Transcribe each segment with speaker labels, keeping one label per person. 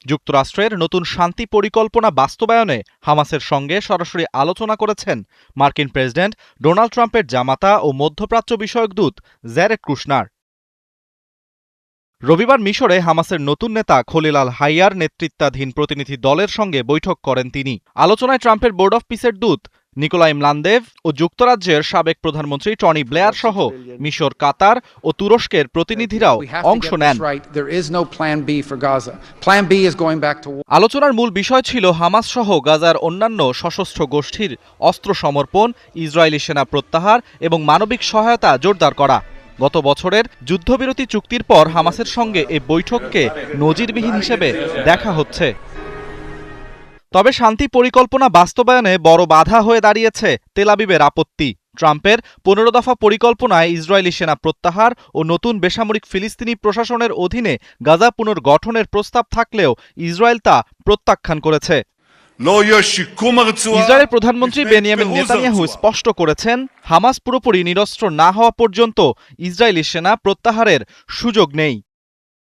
Speaker 1: যুক্তরাষ্ট্রের নতুন শান্তি পরিকল্পনা বাস্তবায়নে হামাসের সঙ্গে সরাসরি আলোচনা করেছেন মার্কিন প্রেসিডেন্ট ডোনাল্ড ট্রাম্পের জামাতা ও মধ্যপ্রাচ্য বিষয়ক দূত জ্যারেড কুশনার। রবিবার মিশরে হামাসের নতুন নেতা খলিল আল হাইয়ার নেতৃত্বাধীন প্রতিনিধি দলের সঙ্গে বৈঠক করেন তিনি। আলোচনায় ট্রাম্পের বোর্ড অব পিসের দূত নিকোলাই ম্লানদেভ ও যুক্তরাজ্যের সাবেক প্রধানমন্ত্রী টনি ব্লেয়ার সহ মিশর, কাতার ও তুরস্কের প্রতিনিধিরাও অংশ নেন। আলোচনার মূল বিষয় ছিল হামাস সহ গাজার অন্যান্য সশস্ত্র গোষ্ঠীর অস্ত্র সমর্পণ, ইসরায়েলি সেনা প্রত্যাহার এবং মানবিক সহায়তা জোরদার করা। গত বছরের যুদ্ধবিরতি চুক্তির পর হামাসের সঙ্গে এই বৈঠককে নজিরবিহীন হিসেবে দেখা হচ্ছে। তবে শান্তি পরিকল্পনা বাস্তবায়নে বড় বাধা হয়ে দাঁড়িয়েছে তেল আবিবের আপত্তি। ট্রাম্পের ১৫ দফা পরিকল্পনায় ইসরায়েলি সেনা প্রত্যাহার ও নতুন বেসামরিক ফিলিস্তিনি প্রশাসনের অধীনে গাজা পুনর্গঠনের প্রস্তাব থাকলেও ইসরায়েল তা প্রত্যাখ্যান করেছে। ইসরায়েলের প্রধানমন্ত্রী বেনিয়ামিন নেতানিয়াহু স্পষ্ট করেছেন, হামাস পুরোপুরি নিরস্ত্র না হওয়া পর্যন্ত ইসরায়েলি সেনা প্রত্যাহারের সুযোগ নেই।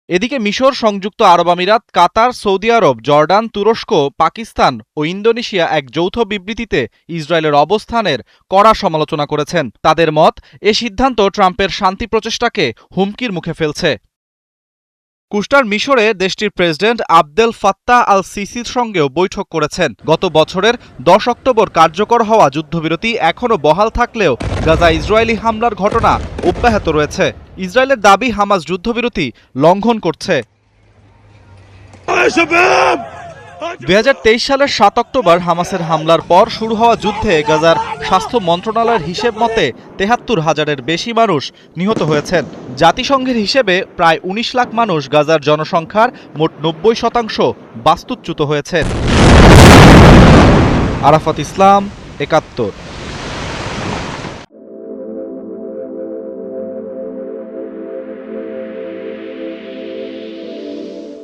Speaker 1: এদিকে মিশর, সংযুক্ত আরব আমিরাত, কাতার, সৌদি আরব, জর্ডান, তুরস্ক, পাকিস্তান ও ইন্দোনেশিয়া এক যৌথ বিবৃতিতে ইসরায়েলের অবস্থানের কড়া সমালোচনা করেছেন। তাদের মত, এ সিদ্ধান্ত ট্রাম্পের শান্তি প্রচেষ্টাকে হুমকির মুখে ফেলছে। কুশনার মিশরে দেশটির প্রেসিডেন্ট আবদেল ফাত্তাহ আল সিসির সঙ্গেও বৈঠক করেছেন। গত বছরের ১০ অক্টোবর কার্যকর হওয়া যুদ্ধবিরতি এখনও বহাল থাকলেও গাজা ইসরায়েলি হামলার ঘটনা অব্যাহত রয়েছে। ইসরায়েলের দাবি, হামাস যুদ্ধবিরতি লঙ্ঘন করছে। ২০২৩ সালের ৭ অক্টোবর হামাসের হামলার পর শুরু হওয়া যুদ্ধে গাজার স্বাস্থ্য মন্ত্রণালয়ের হিসেব মতে ৭৩,০০০-এর বেশি মানুষ নিহত হয়েছেন। জাতিসংঘের হিসেবে প্রায় ১৯ লাখ মানুষ গাজার জনসংখ্যার মোট ৯০% বাস্তুচ্যুত হয়েছেন। আরাফাত ইসলাম, ৭১।